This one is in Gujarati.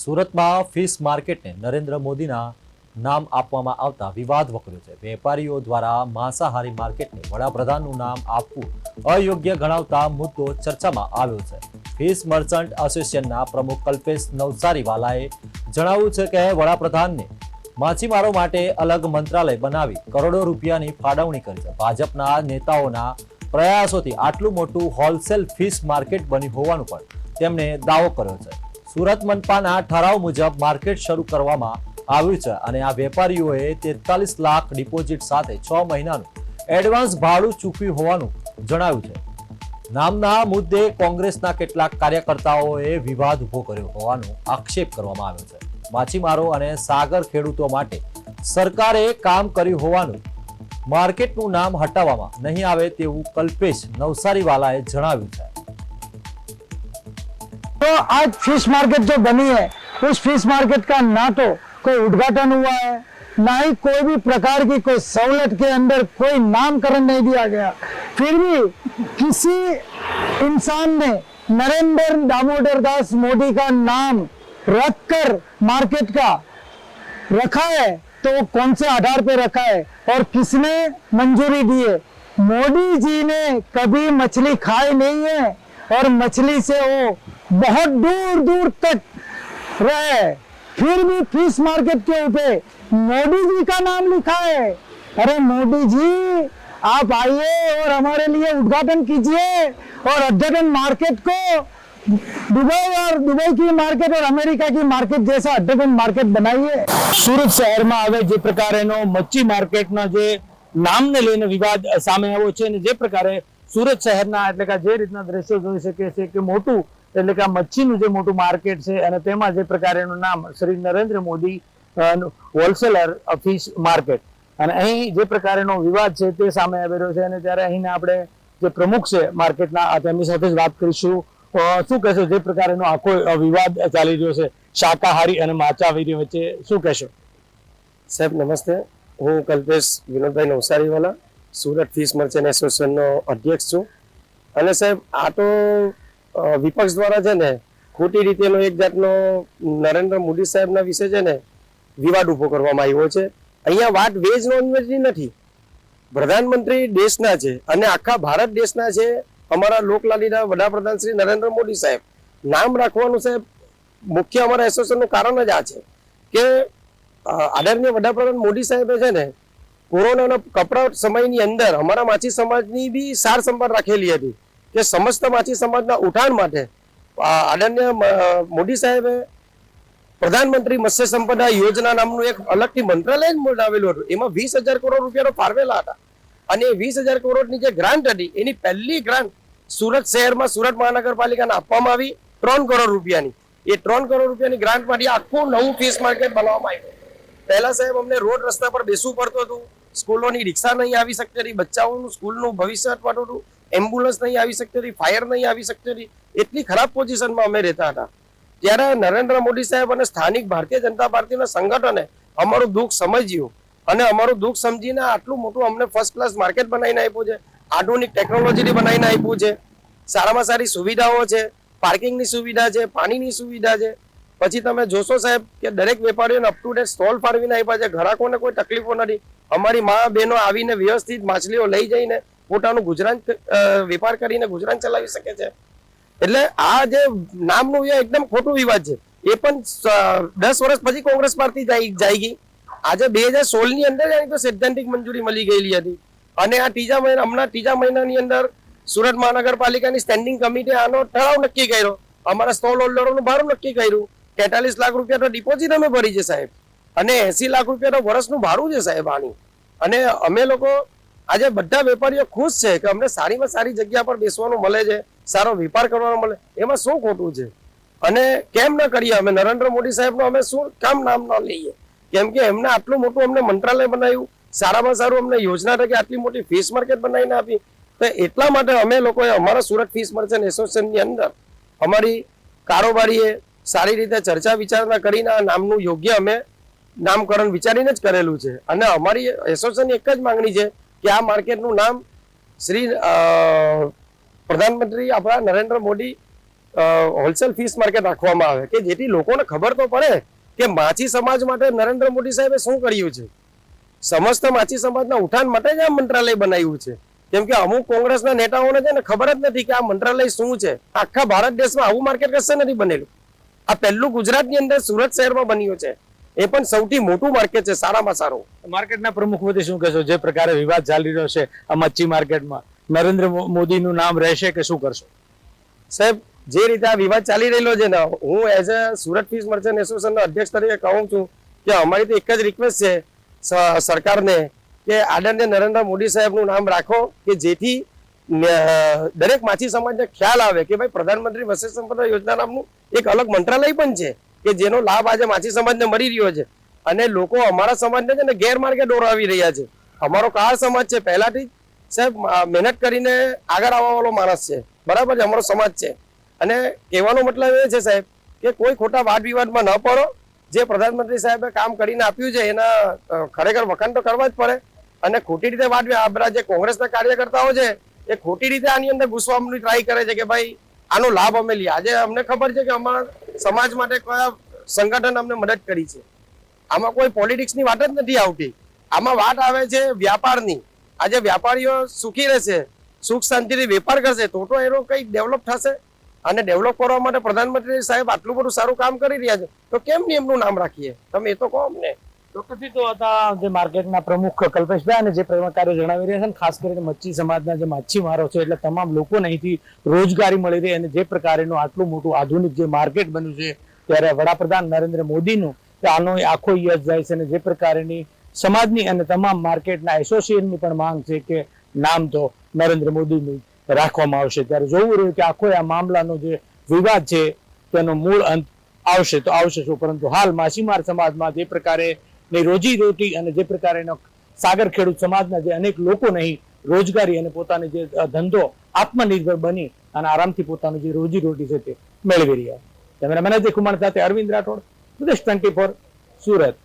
સુરતમાં ફિશ માર્કેટને નરેન્દ્ર મોદીના નામ આપવામાં આવતા વિવાદ વકર્યો છે। વેપારીઓ દ્વારા માંસાહારી માર્કેટને વડાપ્રધાનનું નામ આપવું અયોગ્ય ગણાવતા મુદ્દો ચર્ચામાં આવ્યો છે। ફિશ મર્ચન્ટ એસોસિએશનના પ્રમુખ કલ્પેશ નવસારીવાલાએ જણાવ્યું છે કે વડાપ્રધાનને માછીમારો માટે અલગ મંત્રાલય બનાવી કરોડો રૂપિયાની ફાળવણી કરી છે। ભાજપના નેતાઓના પ્રયાસોથી આટલું મોટું હોલસેલ ફિશ માર્કેટ બન્યું હોવાનું પણ તેમણે દાવો કર્યો છે। સુરત મનપાના ઠરાવ મુજબ માર્કેટ શરૂ કરવામાં આવ્યું છે અને આ વેપારીઓએ 43 લાખ ડિપોઝિટ સાથે 6 મહિનાનું એડવાન્સ ભાડું ચૂકવ્યું હોવાનું જણાવ્યું છે। નામના મુદ્દે કોંગ્રેસના કેટલાક કાર્યકર્તાઓએ વિવાદ ઉભો કર્યો હોવાનો આક્ષેપ કરવામાં આવ્યો છે। માછીમારો અને સાગર ખેડૂતો માટે સરકારે કામ કર્યું હોવાનું માર્કેટનું નામ હટાવવામાં નહીં આવે તેવું કલ્પેશ નવસારીવાલાએ જણાવ્યું છે। तो आज फिश मार्केट जो बनी है उस फिश मार्केट का ना तो कोई उद्घाटन हुआ है, ना ही कोई भी प्रकार की कोई सहूलत के अंदर कोई नामकरण नहीं दिया गया। फिर भी किसी इंसान ने नरेंद्र दामोदर दास मोदी का नाम रखकर मार्केट का रखा है तो वो कौन से आधार पे रखा है और किसने मंजूरी दी है? मोदी जी ने कभी मछली खाई नहीं है और मछली से वो बहुत दूर दूर तक रहे, फिर भी फिश मार्केट के ऊपर मोदी जी का नाम लिखा है। अरे मोदी जी आप आइए और हमारे लिए उद्घाटन कीजिए और अद्यतन मार्केट को दुबई की मार्केट और अमेरिका की मार्केट जैसा अद्यतन मार्केट बनाइए। સુરત શહેરમાં હવે જે પ્રકારેનો મચ્છી માર્કેટના જે નામને લઈને વિવાદ સામે આવ્યો છે અને જે પ્રકારે સુરત શહેરના એટલે કે જે રીતના દ્રશ્યો જોઈ શકે છે કે મોટું એટલે કે આ મચ્છીનું જે મોટું માર્કેટ છે અને તેમાં જે પ્રકારેનું નામ Shri Narendra Modi wholesaler fish market અને અહીં જે પ્રકારેનો વિવાદ છે તે સામે આવી રહ્યો છે અને ત્યારે અહીંના આપણે જે પ્રમુખ છે માર્કેટના તેમની સાથે જ વાત કરીશું। શું કહેશો જે પ્રકારનો આખો વિવાદ ચાલી રહ્યો છે શાકાહારી અને માંસાહારી વચ્ચે શું કહેશો? સાહેબ નમસ્તે, હું કલ્પેશ વિનોદભાઈ નવસારીવાલા સુરત ફિશ મર્ચન્ટ એસોસિએશનનો અધ્યક્ષ છું। અને સાહેબ આ તો વિપક્ષ દ્વારા છે ને ખોટી રીતેનો એક જાતનો નરેન્દ્ર મોદી સાહેબના વિશે છે ને વિવાદ ઉભો કરવામાં આવ્યો છે। અહીંયા વાત વેજ નોનવેજની નથી, પ્રધાનમંત્રી દેશના છે અને આખા ભારત દેશના છે। અમારા લોકલાડીના વડાપ્રધાન શ્રી નરેન્દ્ર મોદી સાહેબ નામ રાખવાનું સાહેબ મુખ્ય અમારા એસોસિએશનનું કારણ જ આ છે કે આદરણીય વડાપ્રધાન મોદી સાહેબે છે ને કોરોનાના કપરા સમયની અંદર અમારા માછી સમાજની બી સાર સંભાળ રાખેલી હતી કે સમસ્ત માછી સમાજના ઉઠાણ માટે આદરણીય મોદી સાહેબે પ્રધાનમંત્રી મત્સ્ય સંપદા યોજના નામનું એક અલગથી મંત્રાલય જ બનાવેલું હતું। એમાં 20,000 કરોડ રૂપિયાનો ફાળવેલા હતા અને 20,000 કરોડની જે ગ્રાન્ટ હતી એની પહેલી ગ્રાન્ટ સુરત શહેરમાં સુરત મહાનગરપાલિકાને આપવામાં આવી 3 કરોડ રૂપિયાની। એ 3 કરોડ રૂપિયાની ગ્રાન્ટમાંથી આખું નવું ફિશ માર્કેટ બનાવવામાં આવ્યું। પહેલા સાહેબ અમને રોડ રસ્તા પર બેસવું પડતું હતું, સ્કૂલોની રિક્ષા નહીં આવી શકતી હતી, બચ્ચાઓનું સ્કૂલનું ભવિષ્ય અટવાતું હતું, એમ્બ્યુલન્સ નહીં આવી શકતી હતી, ફાયર નહીં આવી શકતી હતી, એટલી ખરાબ પોઝિશનમાં અમે રહેતા હતા। ત્યારે નરેન્દ્ર મોદી સાહેબ અને સ્થાનિક ભારતીય જનતા પાર્ટીના સંગઠને અમારું દુઃખ સમજ્યું અને અમારું દુઃખ સમજીને આટલું મોટું અમને ફર્સ્ટ ક્લાસ માર્કેટ બનાવીને આપ્યું છે, આધુનિક ટેકનોલોજીથી બનાવીને આપ્યું છે, સારામાં સારી સુવિધાઓ છે, પાર્કિંગની સુવિધા છે, પાણીની સુવિધા છે। પછી તમે જોશો સાહેબ કે દરેક વેપારીઓને અપ ટુ ડેટ સ્ટોલ ફાળવીને આપ્યા છે, ગ્રાહકોને કોઈ તકલીફો નથી। અમારી મા બહેનો આવીને વ્યવસ્થિત માછલીઓ લઈ જઈને પોતાનું ગુજરાન વેપાર કરીને ગુજરાન ચલાવી શકે છે। એટલે આ જે નામનું એકદમ ખોટું વિવાદ છે એ પણ 10 વર્ષ પછી કોંગ્રેસ પાર્ટી જાયગી। આજે 2016 ની અંદર તો સૈદ્ધાંતિક મંજૂરી મળી ગયેલી હતી અને આ હમણાં ત્રીજા મહિનાની અંદર સુરત મહાનગરપાલિકાની સ્ટેન્ડિંગ કમિટી આનો ઠરાવ નક્કી કર્યો, અમારા સ્ટોલ હોલ્ડરોનું ભાડું નક્કી કર્યું। 43 લાખ રૂપિયા તો ડિપોઝિટ અમે ભરી છે સાહેબ અને 80 લાખ રૂપિયા તો વર્ષનું ભાડું છે સાહેબ આની। અને અમે લોકો આજે બધા વેપારીઓ ખુશ છે કે અમને સારીમાં સારી જગ્યા પર બેસવાનું મળે છે, સારો વેપાર કરવાનો મળે, એમાં શું ખોટું છે? અને કેમ ન કરીએ અમે નરેન્દ્ર મોદી સાહેબનું અમે શું કામ નામ ન લઈએ? કેમ કે એમને આટલું મોટું અમને મંત્રાલય બનાવ્યું, સારામાં સારું અમને યોજના તરીકે આટલી મોટી ફિશ માર્કેટ બનાવીને આપી। તો એટલા માટે અમે લોકોએ અમારા સુરત ફિશ મર્ચન્ટ એસોસિએશનની અંદર અમારી કારોબારીએ સારી રીતે ચર્ચા વિચારણા કરીને આ નામનું યોગ્ય અમે નામકરણ વિચારીને જ કરેલું છે। અને અમારી એસોસિએશનની એક જ માંગણી છે કે આ માર્કેટનું નામ શ્રી પ્રધાનમંત્રી આપણા Narendra Modi wholesale fish market રાખવામાં આવે કે જેથી લોકોને ખબર તો પડે કે માછી સમાજ માટે નરેન્દ્ર મોદી સાહેબે શું કર્યું છે. સમસ્ત માછી સમાજના ઉઠાણ માટે જ આ મંત્રાલય બનાવ્યું છે. કેમ કે અમુક કોંગ્રેસના નેતાઓને છે ને ખબર જ નથી કે આ મંત્રાલય શું છે. આખા ભારત દેશમાં આવું માર્કેટ કશે નથી બનેલું. આ પહેલું ગુજરાતની અંદર સુરત શહેરમાં બન્યું છે. એ પણ સૌથી મોટું માર્કેટ છે, સારામાં સારું. માર્કેટના પ્રમુખ વતી શું કહેશો? જે પ્રકારે વિવાદ ચાલી રહ્યો છે આ મચ્છી માર્કેટમાં, નરેન્દ્ર મોદીનું નામ રહેશે કે શું કરશો? સાહેબ, જે રીતે આ વિવાદ ચાલી રહેલો છે ને, હું as a Surat fish merchant એસોસિએશનનો અધ્યક્ષ તરીકે કહું છું કે અમારી તો એક જ રિક્વેસ્ટ છે સરકારને કે આદરણીય નરેન્દ્ર મોદી સાહેબનું નામ રાખો કે જેથી દરેક માછી સમાજને ખ્યાલ આવે કે ભાઈ પ્રધાનમંત્રી મત્સ્ય સંપદા યોજના નામનું એક અલગ મંત્રાલય પણ છે કે જેનો લાભ આજે માછી સમાજને મળી રહ્યો છે. અને લોકો અમારા સમાજને છે ને ગેરમાર્ગે દોરાવી રહ્યા છે. અમારો કાળ સમાજ છે, પહેલાથી જ સાહેબ મહેનત કરીને આગળ આવવા વાળો માણસ છે, બરાબર છે, અમારો સમાજ છે. અને કહેવાનો મતલબ એ છે સાહેબ કે કોઈ ખોટા વાદ વિવાદમાં ન પડો. જે પ્રધાનમંત્રી સાહેબે કામ કરીને આપ્યું છે એના ખરેખર વખાણ તો કરવા જ પડે. અને ખોટી રીતે વાદ આ બધા જે કોંગ્રેસના કાર્યકર્તાઓ છે એ ખોટી રીતે આની અંદર ઘૂસવાની ટ્રાય કરે છે કે ભાઈ આનો લાભ અમે લઈએ. આજે અમને ખબર છે કે અમારા સમાજ માટે કયા સંગઠન અમને મદદ કરી છે. આમાં કોઈ પોલિટિક્સની વાત જ નથી આવતી. આમાં વાત આવે છે વ્યાપારની. આજે વ્યાપારીઓ સુખી રહેશે, સુખ શાંતિથી વેપાર કરશે તો એનો કંઈક ડેવલપ થશે. અને ડેવલપ કરવા માટે પ્રધાનમંત્રી સાહેબ આટલું બધું સારું કામ કરી રહ્યા છે તો કેમ નહીં એમનું નામ રાખીએ? તમે એ તો કહો અમને. ચોક્કસથી તો હતા જે માર્કેટના પ્રમુખ કલ્પેશભાઈ, અને જે પ્રકારે જણાવી રહ્યા છે ને, ખાસ કરીને મચ્છી સમાજના જે માછીમારો છે એટલે તમામ લોકોને અહીંથી રોજગારી મળી રહી. અને જે પ્રકારેનું આટલું મોટું આધુનિક જે માર્કેટ બન્યું છે ત્યારે વડાપ્રધાન નરેન્દ્ર મોદીનું આનો આખો યશ જાય છે. અને જે પ્રકારની સમાજની અને તમામ માર્કેટના એસોસિએશનની પણ માંગ છે કે નામ તો નરેન્દ્ર મોદીનું રાખવામાં આવશે. ત્યારે જોવું રહ્યું કે આખો આ મામલાનો જે વિવાદ છે તેનો મૂળ અંત આવશે તો આવશે શું, પરંતુ હાલ માછીમાર સમાજમાં જે પ્રકારે રોજી રોટી અને જે પ્રકારેનો સાગર ખેડૂત સમાજના જે અનેક લોકો નહીં રોજગારી અને પોતાની જે ધંધો આત્મનિર્ભર બની અને આરામથી પોતાનું જે રોજી રોટી છે તે મેળવી રહ્યા. કેમેરામેન અજય કુમાર સાથે અરવિંદ રાઠોડ, પ્રદેશ 24 સુરત.